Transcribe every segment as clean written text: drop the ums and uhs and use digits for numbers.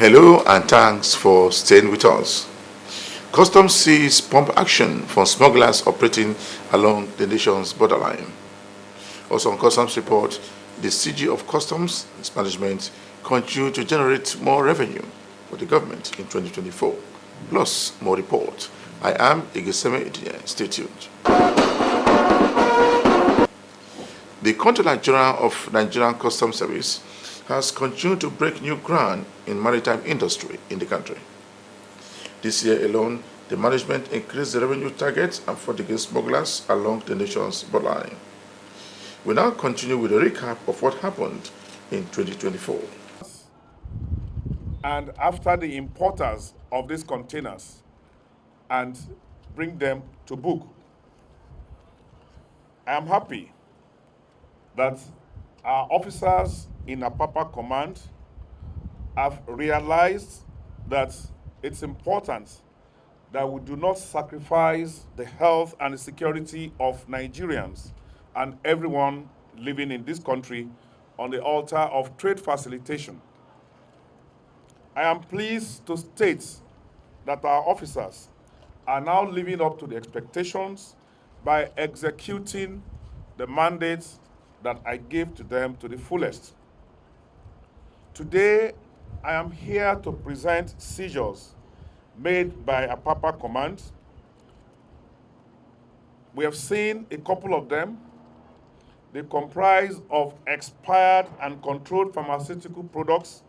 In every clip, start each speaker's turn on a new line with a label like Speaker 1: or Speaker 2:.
Speaker 1: Hello and thanks for staying with us. Customs sees pump action from smugglers operating along the nation's borderline. Also on Customs report, the CG of Customs management continue to generate more revenue for the government in 2024, plus more report. I am Igeseme Idine. Stay tuned. The Controller General of Nigerian Customs Service has continued to break new ground in maritime industry in the country. This year alone, the management increased the revenue target and fought against smugglers along the nation's borderline. We now continue with a recap of what happened in 2024.
Speaker 2: And after the importers of these containers and bring them to book. I am happy that our officers in Apapa Command have realized that it's important that we do not sacrifice the health and the security of Nigerians and everyone living in this country on the altar of trade facilitation. I am pleased to state that our officers are now living up to the expectations by executing the mandates that I gave to them to the fullest. Today, I am here to present seizures made by Apapa Command. We have seen a couple of them. They comprise of expired and controlled pharmaceutical products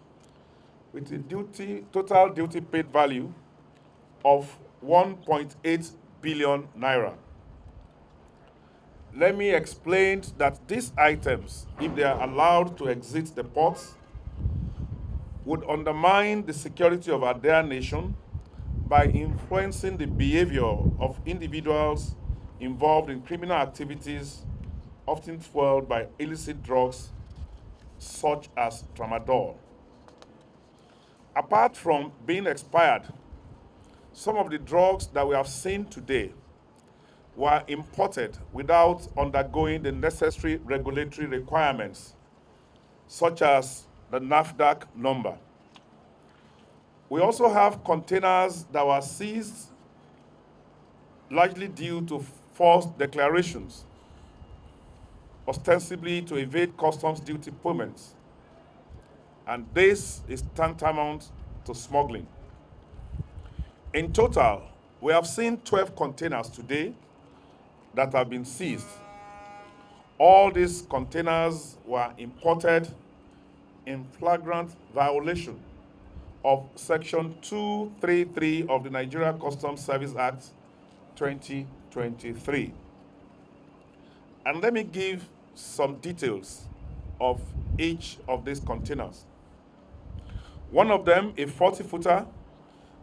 Speaker 2: with a total duty paid value of 1.8 billion naira. Let me explain that these items, if they are allowed to exit the ports, would undermine the security of our dear nation by influencing the behavior of individuals involved in criminal activities, often fueled by illicit drugs such as tramadol. Apart from being expired, some of the drugs that we have seen today were imported without undergoing the necessary regulatory requirements, such as the NAFDAC number. We also have containers that were seized largely due to false declarations, ostensibly to evade customs duty payments. And this is tantamount to smuggling. In total, we have seen 12 containers today that have been seized. All these containers were imported in flagrant violation of Section 233 of the Nigeria Customs Service Act 2023. And let me give some details of each of these containers. One of them, a 40-footer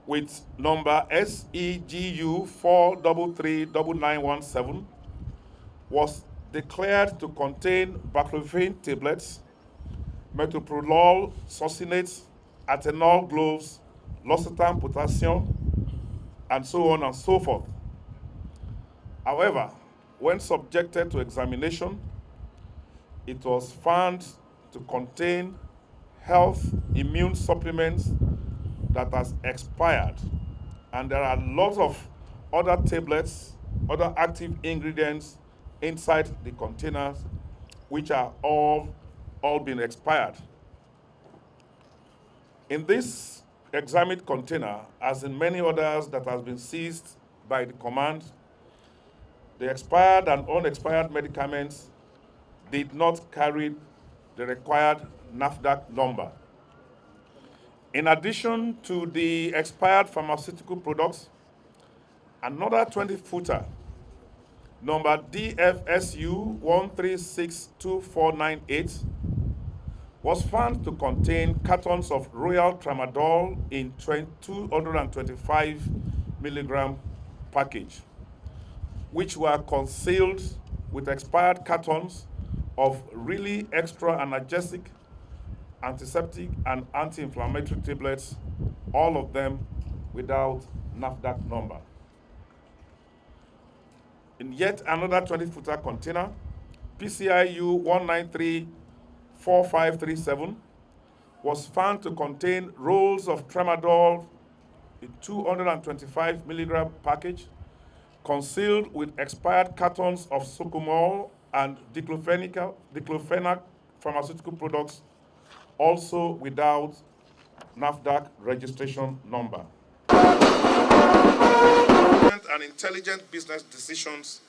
Speaker 2: with number SEGU 4339917, was declared to contain baclofen tablets, metoprolol succinate, ethanol gloves, losertan potassium, and so on and so forth. However, when subjected to examination, it was found to contain health immune supplements that has expired. And there are lots of other tablets, other active ingredients inside the containers, which are all been expired. In this examined container, as in many others that has been seized by the command, the expired and unexpired medicaments did not carry the required NAFDAC number. In addition to the expired pharmaceutical products, another 20-footer, number DFSU 1362498, was found to contain cartons of royal tramadol in 225 milligram package, which were concealed with expired cartons of really extra analgesic, antiseptic, and anti-inflammatory tablets, all of them without NAFDAC number. In yet another 20-footer container, PCIU 1934537, was found to contain rolls of tramadol, a 225 milligram package, concealed with expired cartons of Socomol and diclofenac pharmaceutical products, also without NAFDAC registration number. And intelligent business decisions,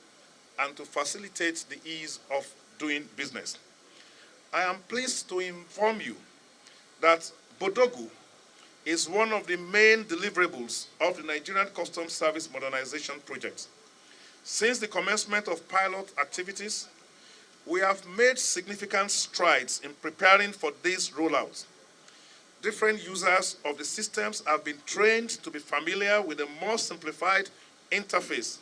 Speaker 2: and to facilitate the ease of doing business. I am pleased to inform you that Bodogu is one of the main deliverables of the Nigerian Customs Service Modernization Project. Since the commencement of pilot activities, we have made significant strides in preparing for this rollout. Different users of the systems have been trained to be familiar with a more simplified interface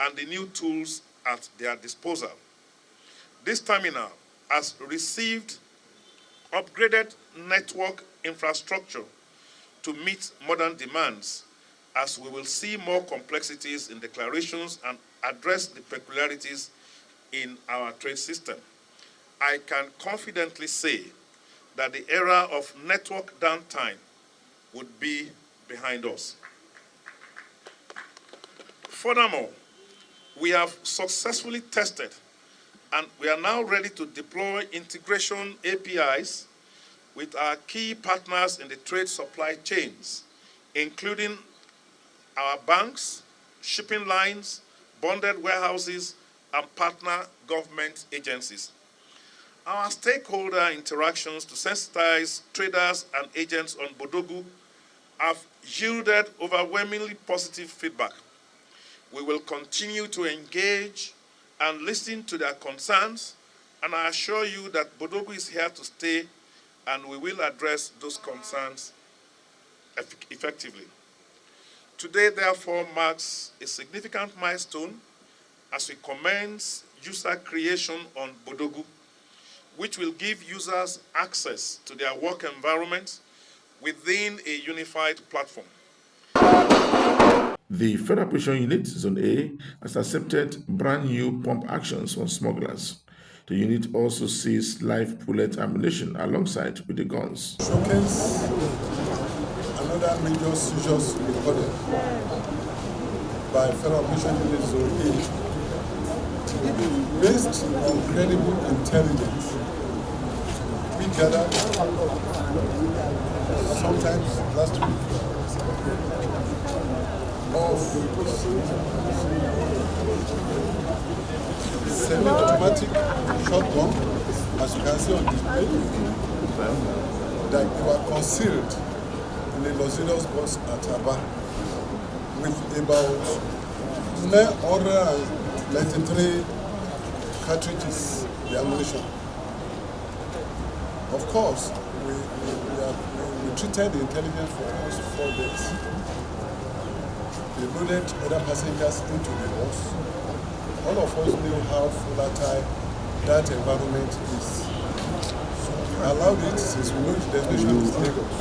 Speaker 2: and the new tools at their disposal. This terminal has received upgraded network infrastructure to meet modern demands, as we will see more complexities in declarations and address the peculiarities in our trade system. I can confidently say that the era of network downtime would be behind us. Furthermore, we have successfully tested and we are now ready to deploy integration APIs with our key partners in the trade supply chains, including our banks, shipping lines, bonded warehouses, and partner government agencies. Our stakeholder interactions to sensitize traders and agents on Bodogu have yielded overwhelmingly positive feedback. We will continue to engage and listen to their concerns, and I assure you that Bodogu is here to stay, and we will address those concerns effectively. Today, therefore, marks a significant milestone as we commence user creation on Bodogu, which will give users access to their work environment within a unified platform.
Speaker 1: The Federal Operation Unit, Zone A, has accepted brand new pump actions on smugglers. The unit also seized live bullet ammunition alongside with the guns.
Speaker 3: Showcase another major seizures recorded by Federal Operation Unit Zone A. Based on credible intelligence, we gathered sometimes last week of semi-automatic shotgun, as you can see on display, that they were concealed in a luxurious box at Aba with about 993 cartridges, the ammunition. Of course, we treated the intelligence for almost 4 days. They loaded other passengers into the bus. All of us knew how volatile that environment is. So we allowed it since we know the destination is Lagos.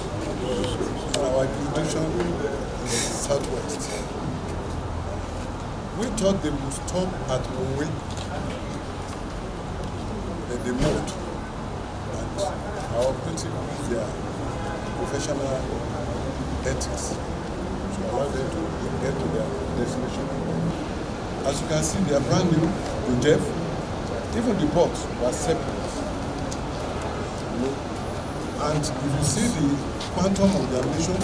Speaker 3: And our jurisdiction is southwest. We thought they would stop at Owe. Then they moved. And our operative used their professional ethics to allow them to get to their destination. As you can see, they are brand new to Jeff. Even the box was separate. And if you see the quantum of the ammunition,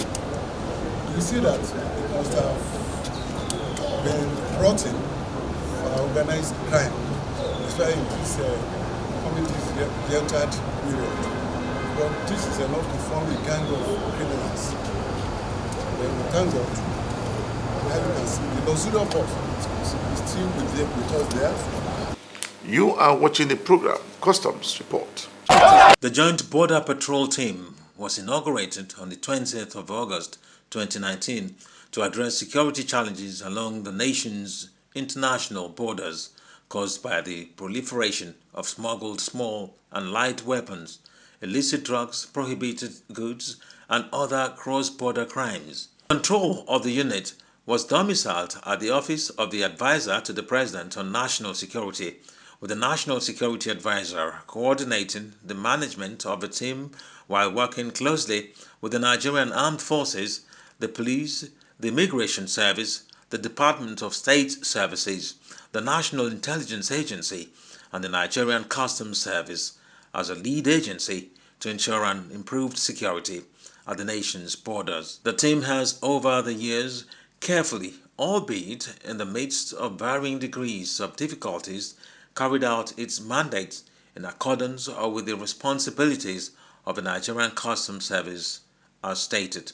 Speaker 3: you see that it must have been brought in for organized crime, especially in this community's entered period. But this is enough to form a gang of criminals. Then we thank God. As you can see, the luxurious box is still with us there.
Speaker 1: You are watching the program Customs Report.
Speaker 4: The Joint Border Patrol Team was inaugurated on the 20th of August 2019 to address security challenges along the nation's international borders caused by the proliferation of smuggled small and light weapons, illicit drugs, prohibited goods, and other cross-border crimes. Control of the unit was domiciled at the Office of the Advisor to the President on National Security, with the National Security Advisor coordinating the management of the team while working closely with the Nigerian Armed Forces, the police, the Immigration Service, the Department of State Services, the National Intelligence Agency, and the Nigerian Customs Service as a lead agency to ensure an improved security at the nation's borders. The team has, over the years, carefully, albeit in the midst of varying degrees of difficulties, carried out its mandate in accordance with the responsibilities of the Nigerian Customs Service as stated.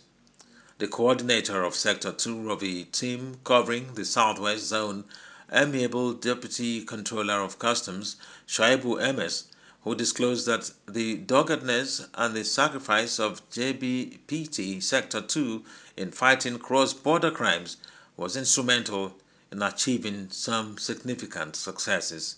Speaker 4: The coordinator of Sector 2 of the team covering the Southwest Zone, Amiable Deputy Controller of Customs, Shaibu MS, who disclosed that the doggedness and the sacrifice of JBPT Sector 2 in fighting cross-border crimes was instrumental in achieving some significant successes.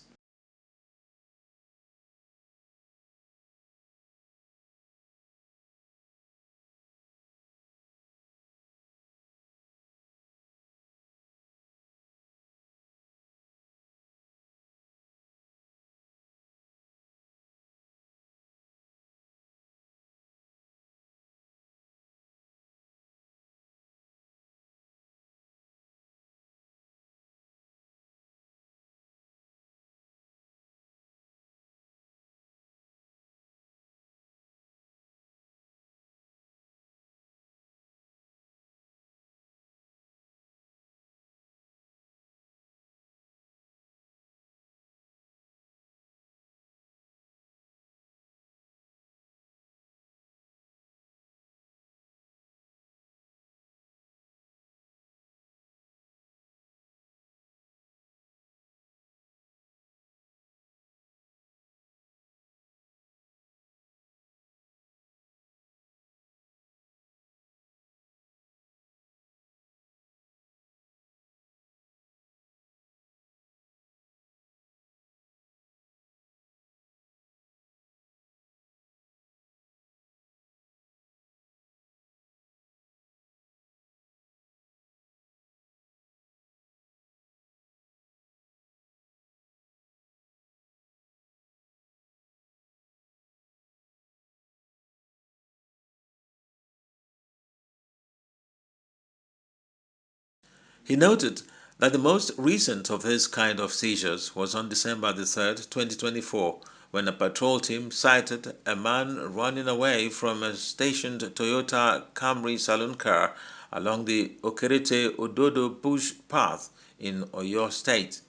Speaker 4: He noted that the most recent of this kind of seizures was on December the 3rd, 2024, when a patrol team sighted a man running away from a stationed Toyota Camry saloon car along the Okerete-Ododo Bush Path in Oyo State.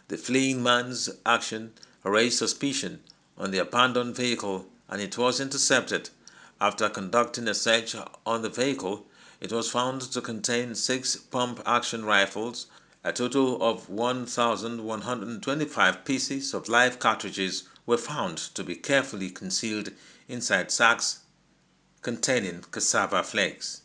Speaker 4: The fleeing man's action raised suspicion on the abandoned vehicle and it was intercepted. After conducting a search on the vehicle, it was found to contain 6 pump-action rifles. A total of 1,125 pieces of live cartridges were found to be carefully concealed inside sacks containing cassava flakes.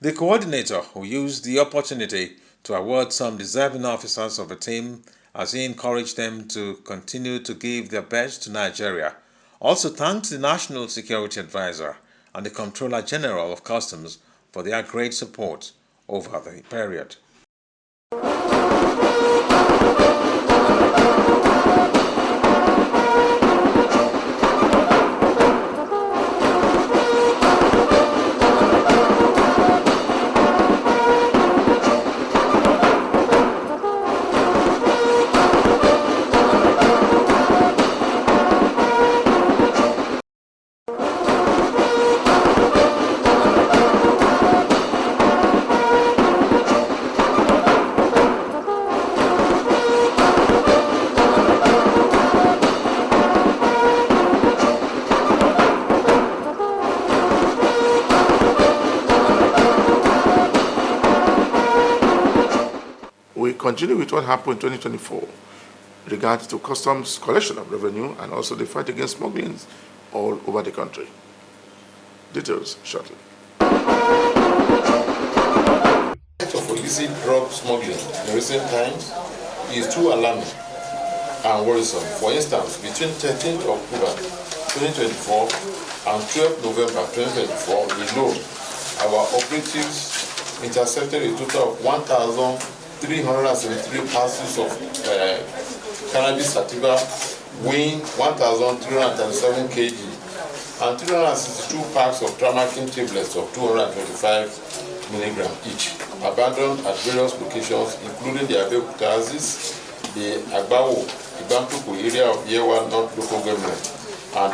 Speaker 4: The coordinator, who used the opportunity to award some deserving officers of the team as he encouraged them to continue to give their best to Nigeria, also thanked the National Security Advisor and the Comptroller General of Customs for their great support over the period.
Speaker 1: continue with what happened in 2024 regards to customs collection of revenue and also the fight against smuggling all over the country. Details shortly.
Speaker 5: Of illicit drug smuggling in recent times is too alarming and worrisome. For instance, between 13th October 2024 and 12th November 2024 alone, our operatives intercepted a total of 1,373 parcels of cannabis sativa weighing 1,337 kg and 362 packs of Tramadol tablets of 225 milligram each, abandoned at various locations, including the Abeokuta Axis, the Agbawo, Ibamtuku area of Yewa North Local Government, and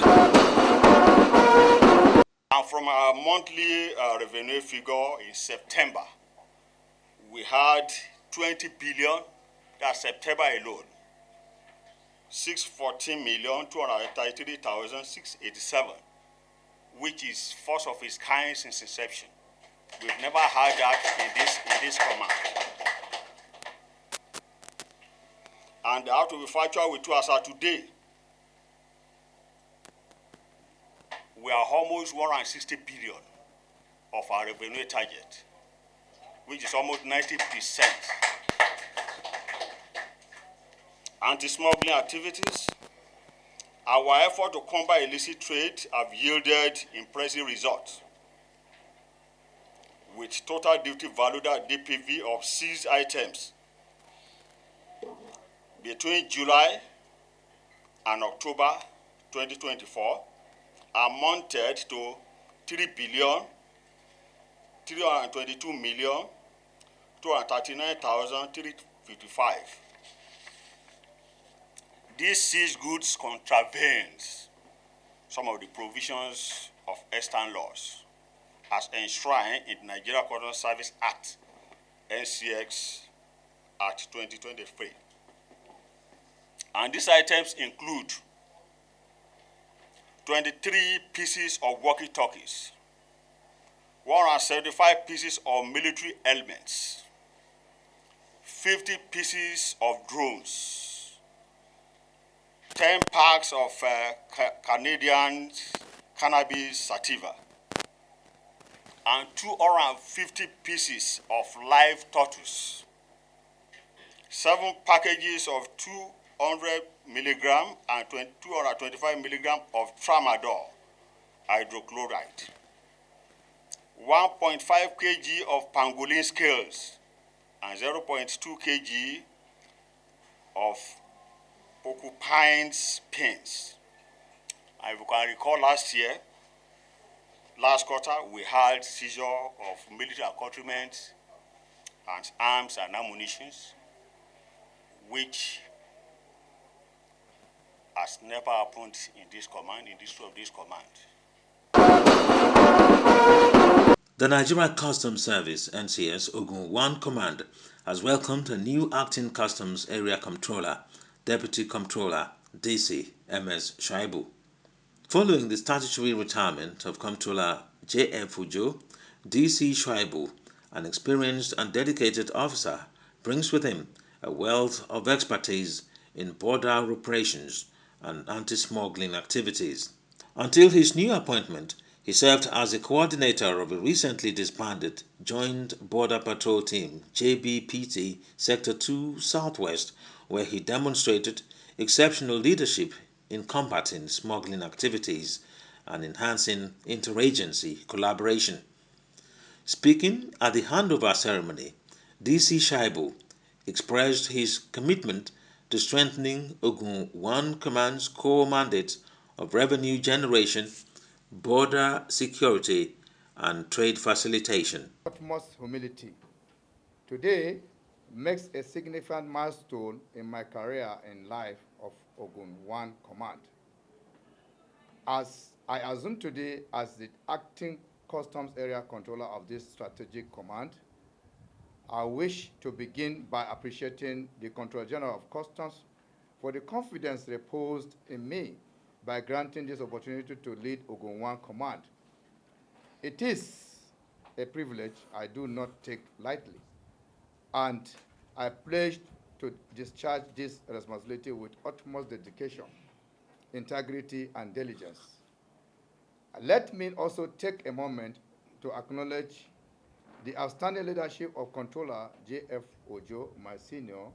Speaker 6: from our monthly revenue figure in September, we had 20 billion, that's September alone, 614,233,687, which is first of its kind since inception. We've never had that in this command. And I have to be factual with you as of today. We are almost 160 billion of our revenue target, which is almost 90%. Anti-smuggling activities. Our effort to combat illicit trade have yielded impressive results, with total duty valued at DPV of seized items between July and October 2024 amounted to 3,322,239,355. These seized goods contravenes some of the provisions of extant laws as enshrined in the Nigeria Customs Service Act, NCX Act 2023. And these items include 23 pieces of walkie-talkies, 175 pieces of military elements, 50 pieces of drones, 10 packs of Canadian cannabis sativa, and 250 pieces of live tortoise, 7 packages of 200 milligram and 225 milligram of tramadol hydrochloride, 1.5 kg of pangolin scales, and 0.2 kg of porcupine's pins. And if you can recall last quarter, we had seizure of military accoutrements and arms and ammunition, which has never happened in this command, in the history of this command.
Speaker 4: The Nigeria Customs Service, NCS, Ogun 1 Command, has welcomed a new Acting Customs Area Comptroller, Deputy Comptroller, DEC, MS Shaibu. Following the statutory retirement of Comptroller J.F. Ujo, DEC Shaibu, an experienced and dedicated officer, brings with him a wealth of expertise in border operations and anti-smuggling activities. Until his new appointment, he served as a coordinator of a recently disbanded Joint Border Patrol Team, JBPT, Sector 2 Southwest, where he demonstrated exceptional leadership in combating smuggling activities and enhancing interagency collaboration. Speaking at the handover ceremony, DEC Shaibu expressed his commitment to strengthening Ogun 1 Command's core mandate of revenue generation, border security, and trade facilitation.
Speaker 7: Utmost humility. Today makes a significant milestone in my career in life of Ogun 1 Command. As I assume today as the acting customs area controller of this strategic command, I wish to begin by appreciating the Controller General of Customs for the confidence reposed in me by granting this opportunity to lead Ogun 1 Command. It is a privilege I do not take lightly, and I pledge to discharge this responsibility with utmost dedication, integrity, and diligence. Let me also take a moment to acknowledge the outstanding leadership of Controller J.F. Ojo, my senior,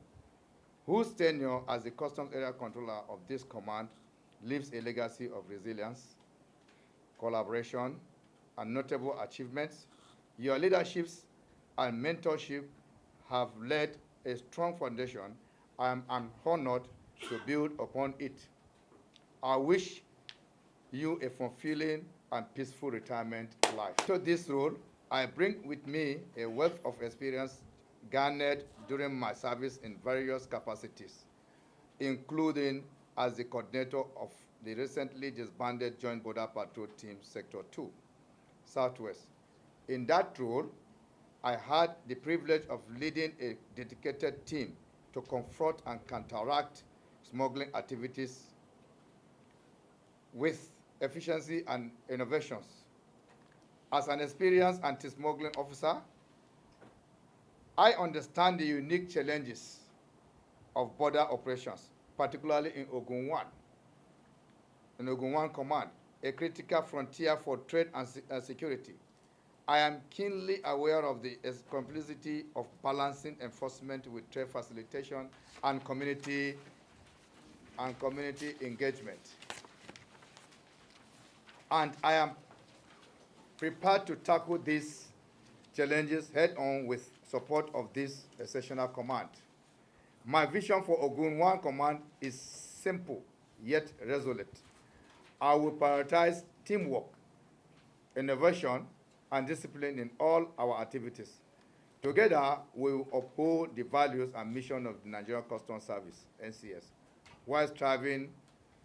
Speaker 7: whose tenure as the Customs Area Controller of this command leaves a legacy of resilience, collaboration, and notable achievements. Your leaderships and mentorship have laid a strong foundation. I am honored to build upon it. I wish you a fulfilling and peaceful retirement life. To this role, I bring with me a wealth of experience garnered during my service in various capacities, including as the coordinator of the recently disbanded Joint Border Patrol Team Sector 2, Southwest. In that role, I had the privilege of leading a dedicated team to confront and counteract smuggling activities with efficiency and innovations. As an experienced anti-smuggling officer, I understand the unique challenges of border operations, particularly in Ogun 1 Command, a critical frontier for trade and security. I am keenly aware of the complexity of balancing enforcement with trade facilitation and community engagement. And I am prepared to tackle these challenges head-on with support of this exceptional command. My vision for Ogun 1 Command is simple yet resolute. I will prioritize teamwork, innovation, and discipline in all our activities. Together, we will uphold the values and mission of the Nigerian Customs Service, NCS, while striving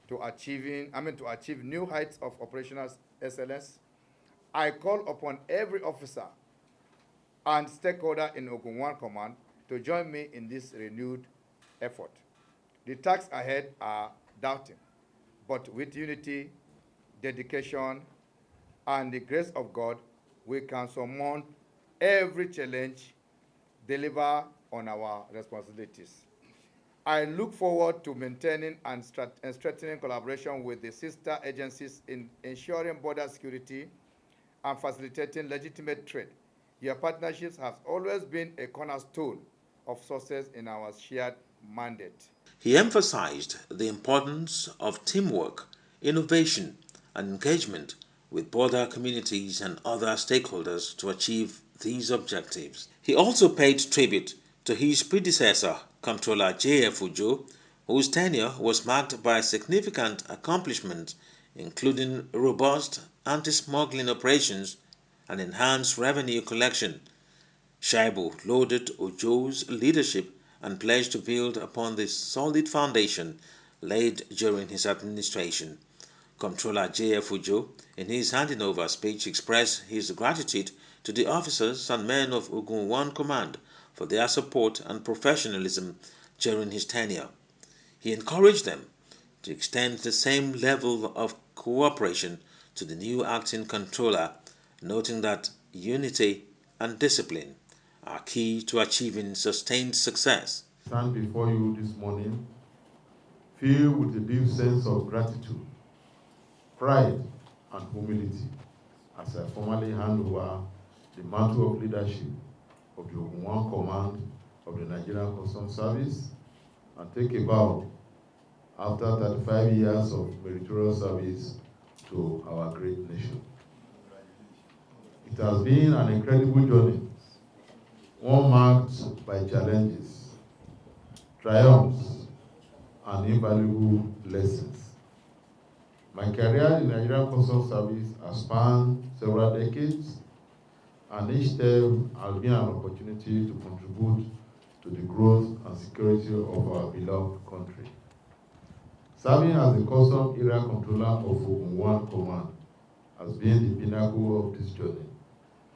Speaker 7: to achieve new heights of operational excellence. I call upon every officer and stakeholder in Ogun 1 Command to join me in this renewed effort. The tasks ahead are daunting, but with unity, dedication, and the grace of God, we can surmount every challenge, deliver on our responsibilities. I look forward to maintaining and strengthening collaboration with the sister agencies in ensuring border security and facilitating legitimate trade. Your partnerships have always been a cornerstone of success in our shared mandate.
Speaker 4: He emphasized the importance of teamwork, innovation, and engagement with border communities and other stakeholders to achieve these objectives. He also paid tribute to his predecessor, Comptroller J.F. Ojo, whose tenure was marked by significant accomplishments, including robust anti-smuggling operations and enhanced revenue collection. Shaibu lauded Ojo's leadership and pledged to build upon the solid foundation laid during his administration. Comptroller J.F. Ojo, in his handing over speech, expressed his gratitude to the officers and men of Ogun 1 Command for their support and professionalism during his tenure. He encouraged them to extend the same level of cooperation to the new acting controller, noting that unity and discipline are key to achieving sustained success.
Speaker 8: Stand before you this morning filled with a deep sense of gratitude, pride, and humility as I formally hand over the mantle of leadership of the Ogun 1 Command of the Nigerian Customs Service and take a bow after 35 years of meritorious service to our great nation. It has been an incredible journey, one marked by challenges, triumphs, and invaluable lessons. My career in the Nigerian Customs Service has spanned several decades, and each step has been an opportunity to contribute to the growth and security of our beloved country. Serving as the Customs Area Controller of Ogun 1 Command has been the pinnacle of this journey,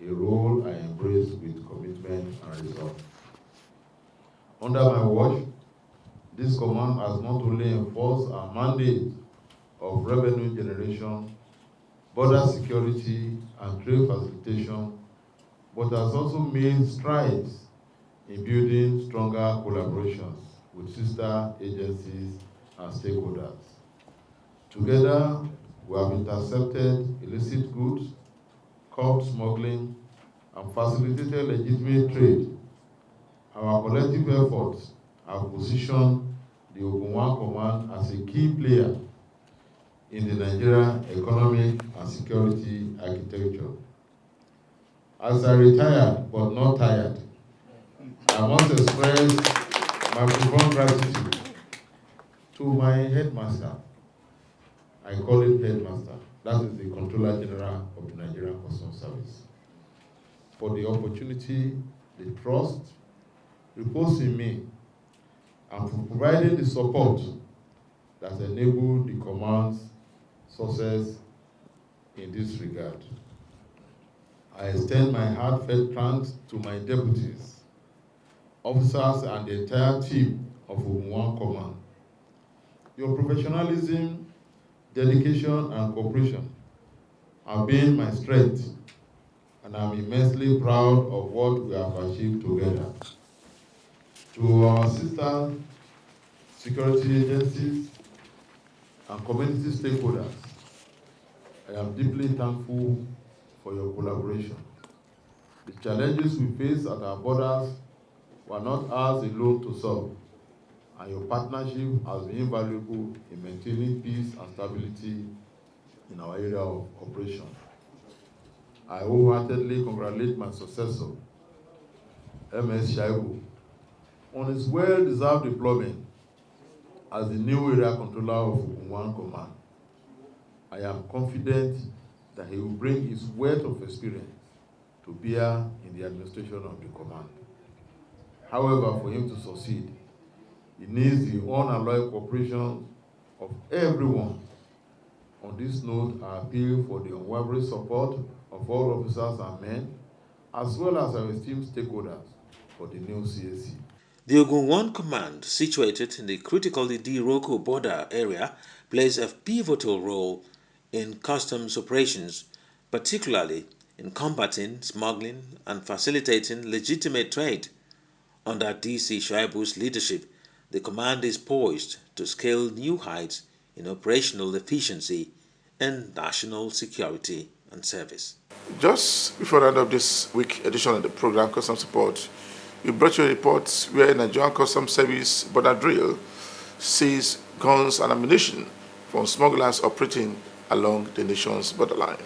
Speaker 8: a role I embrace with commitment and resolve. Under my watch, this command has not only enforced our mandate of revenue generation, border security, and trade facilitation, but has also made strides in building stronger collaborations with sister agencies and stakeholders. Together, we have intercepted illicit goods, curbed smuggling, and facilitated legitimate trade. Our collective efforts have positioned the Ogun 1 Command as a key player in the Nigerian economic and security architecture. As I retire, but not tired, I must express my profound gratitude to my headmaster. I call him headmaster. That is the Controller General of the Nigerian Customs Service, for the opportunity, the trust reposed in me, and for providing the support that enabled the command's success in this regard. I extend my heartfelt thanks to my deputies, officers, and the entire team of Ogun 1 Command. Your professionalism, dedication, and cooperation have been my strength, and I'm immensely proud of what we have achieved together. To our sister security agencies and community stakeholders, I am deeply thankful for your collaboration. The challenges we face at our borders were not ours alone to solve, and your partnership has been invaluable in maintaining peace and stability in our area of operation. I wholeheartedly congratulate my successor, MS Shaibu, on his well-deserved deployment as the new area controller of Ogun 1 Command. I am confident that he will bring his wealth of experience to bear in the administration of the command. However, for him to succeed, he needs the unalloyed cooperation of everyone. On this note, I appeal for the unwavering support of all officers and men, as well as our esteemed stakeholders for the new CAC.
Speaker 4: The Ogun 1 Command, situated in the critically Diroko border area, plays a pivotal role in customs operations, particularly in combating smuggling and facilitating legitimate trade. Under DEC Shaibu's leadership, the command is poised to scale new heights in operational efficiency and national security and service.
Speaker 1: Just before the end of this week edition of the program Customs Report, we brought you a report where Nigerian Customs Service border drill seized guns and ammunition from smugglers operating along the nation's borderline.